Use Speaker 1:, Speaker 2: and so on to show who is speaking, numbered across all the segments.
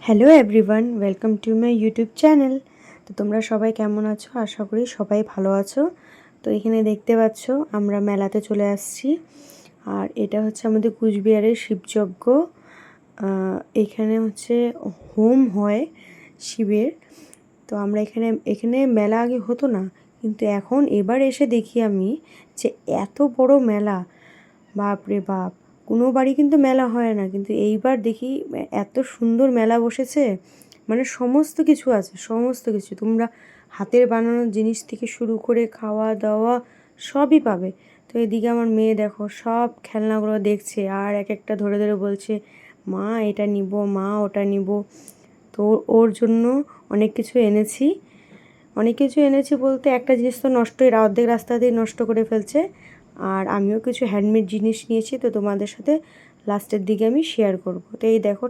Speaker 1: Hello everyone, welcome to my YouTube channel. তো তোমরা সবাই কেমন আছো? আশা করি সবাই ভালো আছো। তো এখানে দেখতে পাচ্ছ আমরা মেলাতে চলে আসছি। আর এটা হচ্ছে আমাদের কুচবিহারের শিবযজ্ঞ। এখানে হচ্ছে হোম হয় শিবের। তো আমরা এখানে মেলা আগে হতো না, কিন্তু এবার এসে দেখি আমি যে এত বড় মেলা, বাপ রে বাপ! কোনো বাড়ি কিন্তু মেলা হয় না, কিন্তু এইবার দেখি এত সুন্দর মেলা বসেছে। মানে সমস্ত কিছু আছে, সমস্ত কিছু তোমরা হাতের বানানো জিনিস থেকে শুরু করে খাওয়া দাওয়া সবই পাবে। তো এদিকে আমার মেয়ে দেখো সব খেলনাগুলো দেখছে আর এক একটা ধরে ধরে বলছে, মা এটা নিব, মা ওটা নিব। তো ওর জন্য অনেক কিছু এনেছি। অনেক কিছু এনেছি বলতে একটা জিনিস তো নষ্টই, অর্ধেক রাস্তাতেই নষ্ট করে ফেলছে। আর আমিও কিছু হ্যান্ডমেড জিনিস নিয়েছি, তো তোমাদের সাথে লাস্টের দিকে আমি শেয়ার করব। তো এই দেখো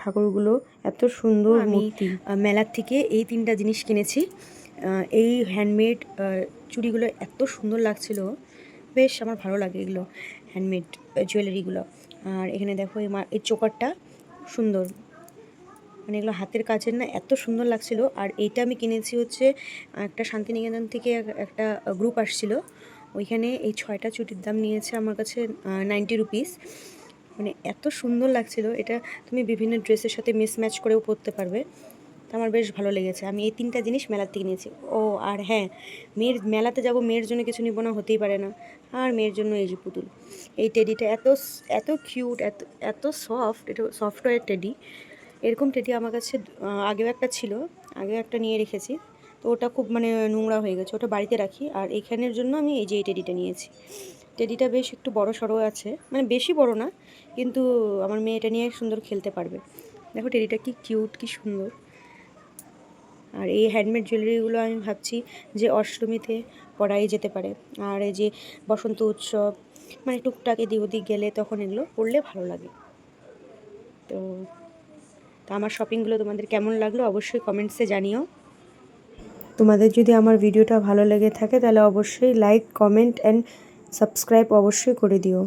Speaker 1: ঠাকুরগুলো এত সুন্দর মূর্তি। মেলার থেকে এই তিনটা জিনিস কিনেছি। এই হ্যান্ডমেড চুড়িগুলো এত সুন্দর লাগছিল, বেশ আমার ভালো লাগে এগুলো হ্যান্ডমেড জুয়েলারিগুলো। আর এখানে দেখো এই চোকারটা সুন্দর, মানে এগুলো হাতের কাজের না, এত সুন্দর লাগছিল। আর এইটা আমি কিনেছি হচ্ছে একটা শান্তিনিকেতন থেকে একটা গ্রুপ আসছিল, ওইখানে এই 6টা চুটির দাম নিয়েছে আমার কাছে 90 রুপিস। মানে এত সুন্দর লাগছিল, এটা তুমি বিভিন্ন ড্রেসের সাথে মিসম্যাচ করেও পরতে পারবে। তো আমার বেশ ভালো লেগেছে। আমি এই তিনটা জিনিস মেলার থেকে নিয়েছি। ও আর হ্যাঁ, মেয়ের মেলাতে যাব, মেয়ের জন্য কিছু নিব না, হতেই পারে না। আর মেয়ের জন্য এই যে পুতুল, এই টেডিটা এত এত কিউট, এত এত সফট, এটা সফটওয়্যার টেডি। এরকম টেডি আমার কাছে আগেও একটা ছিল, আগেও একটা নিয়ে রেখেছি। তো ওটা খুব মানে নোংরা হয়ে গেছে, ওটা বাড়িতে রাখি। আর এইখানের জন্য আমি এই যে এই টেডিটা নিয়েছি। টেডিটা বেশ একটু বড় সড়ো আছে, মানে বেশি বড় না, কিন্তু আমার মেয়ে এটা নিয়ে সুন্দর খেলতে পারবে। দেখো টেডিটা কি কিউট, কি সুন্দর। আর এই হ্যান্ডমেড জুয়েলারিগুলো আমি ভাবছি যে অষ্টমীতে পরাই যেতে পারে। আর এই যে বসন্ত উৎসব, মানে টুকটাক এদিক ওদিক গেলে তখন এগুলো পরলে ভালো লাগে। তো আমার শপিংগুলো তোমাদের কেমন লাগলো অবশ্যই কমেন্টসে জানিও। তোমাদের যদি আমার ভিডিওটা ভালো লেগে থাকে তাহলে অবশ্যই লাইক, কমেন্ট অ্যান্ড সাবস্ক্রাইব অবশ্যই করে দিও।